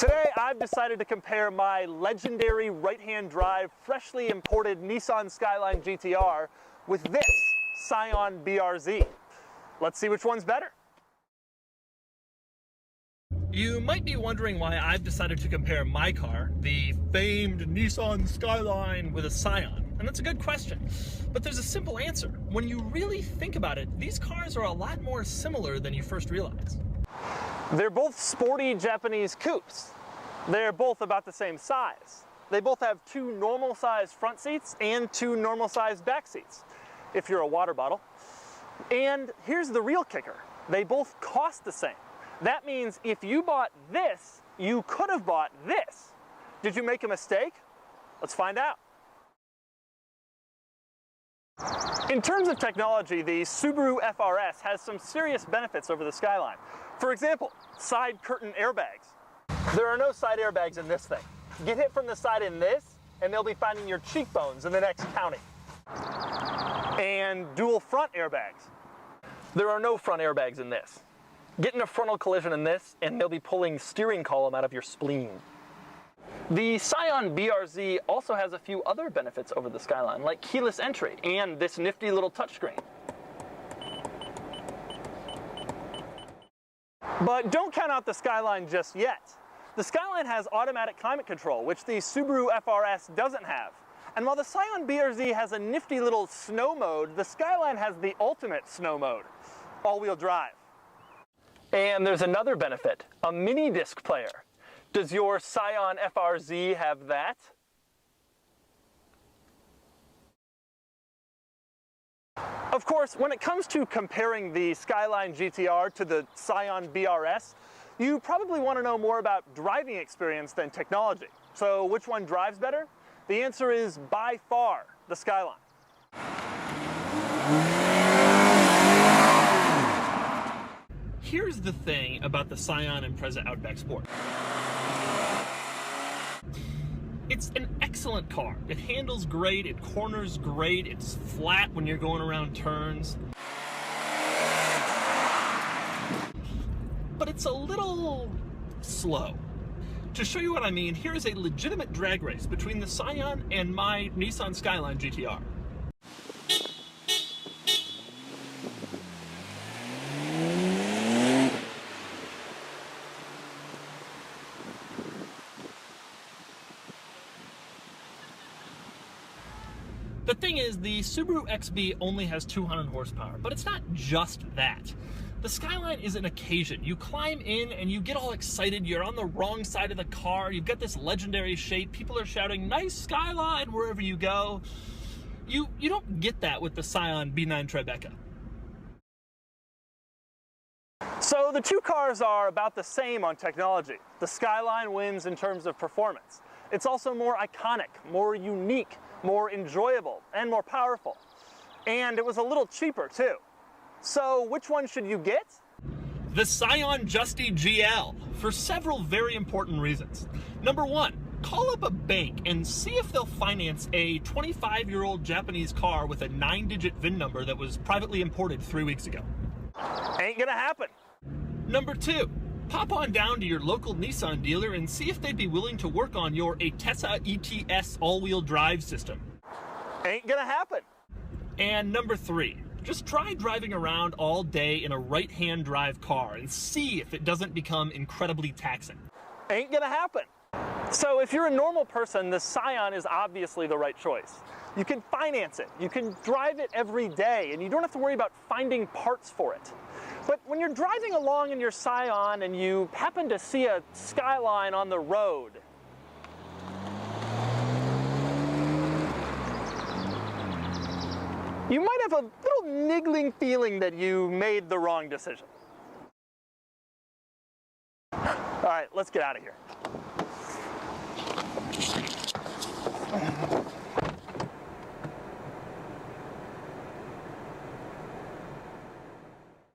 Today I've decided to compare my legendary right-hand drive, freshly imported Nissan Skyline GTR with this Scion BRZ. Let's see which one's better. You might be wondering why I've decided to compare my car, the famed Nissan Skyline, with a Scion. And that's a good question. But there's a simple answer. When you really think about it, these cars are a lot more similar than you first realize. They're both sporty Japanese coupes. They're both about the same size. They both have two normal-sized front seats and two normal-sized back seats, if you're a water bottle. And here's the real kicker. They both cost the same. That means if you bought this, you could have bought this. Did you make a mistake? Let's find out. In terms of technology, the Subaru FRS has some serious benefits over the Skyline. For example, side curtain airbags. There are no side airbags in this thing. Get hit from the side in this, and they'll be finding your cheekbones in the next county. And dual front airbags. There are no front airbags in this. Get in a frontal collision in this, and they'll be pulling steering column out of your spleen. The Scion BRZ also has a few other benefits over the Skyline, like keyless entry and this nifty little touchscreen. But don't count out the Skyline just yet. The Skyline has automatic climate control, which the Subaru FRS doesn't have. And while the Scion BRZ has a nifty little snow mode, the Skyline has the ultimate snow mode, all-wheel drive. And there's another benefit, a mini disc player. Does your Scion FRZ have that? Of course, when it comes to comparing the Skyline GTR to the Scion BRS, you probably want to know more about driving experience than technology. So which one drives better? The answer is by far the Skyline. Here's the thing about the Scion Impreza Outback Sport. It's an excellent car. It handles great, it corners great, it's flat when you're going around turns. But it's a little slow. To show you what I mean, here's a legitimate drag race between the Scion and my Nissan Skyline GTR. The thing is, the Subaru XB only has 200 horsepower, but it's not just that. The Skyline is an occasion. You climb in and you get all excited, you're on the wrong side of the car, you've got this legendary shape, people are shouting, "Nice Skyline," wherever you go. You don't get that with the Scion B9 Tribeca. So the two cars are about the same on technology. The Skyline wins in terms of performance. It's also more iconic, more unique, more enjoyable, and more powerful. And it was a little cheaper too. So which one should you get? The Scion Justy GL, for several very important reasons. Number one, call up a bank and see if they'll finance a 25-year-old Japanese car with a 9-digit VIN number that was privately imported 3 weeks ago. Ain't gonna happen. Number two, pop on down to your local Nissan dealer and see if they'd be willing to work on your Atessa ETS all-wheel drive system. Ain't gonna happen. And number three, just try driving around all day in a right-hand drive car and see if it doesn't become incredibly taxing. Ain't gonna happen. So if you're a normal person, the Scion is obviously the right choice. You can finance it, you can drive it every day, and you don't have to worry about finding parts for it. But when you're driving along in your Scion and you happen to see a Skyline on the road, you might have a little niggling feeling that you made the wrong decision. All right, let's get out of here.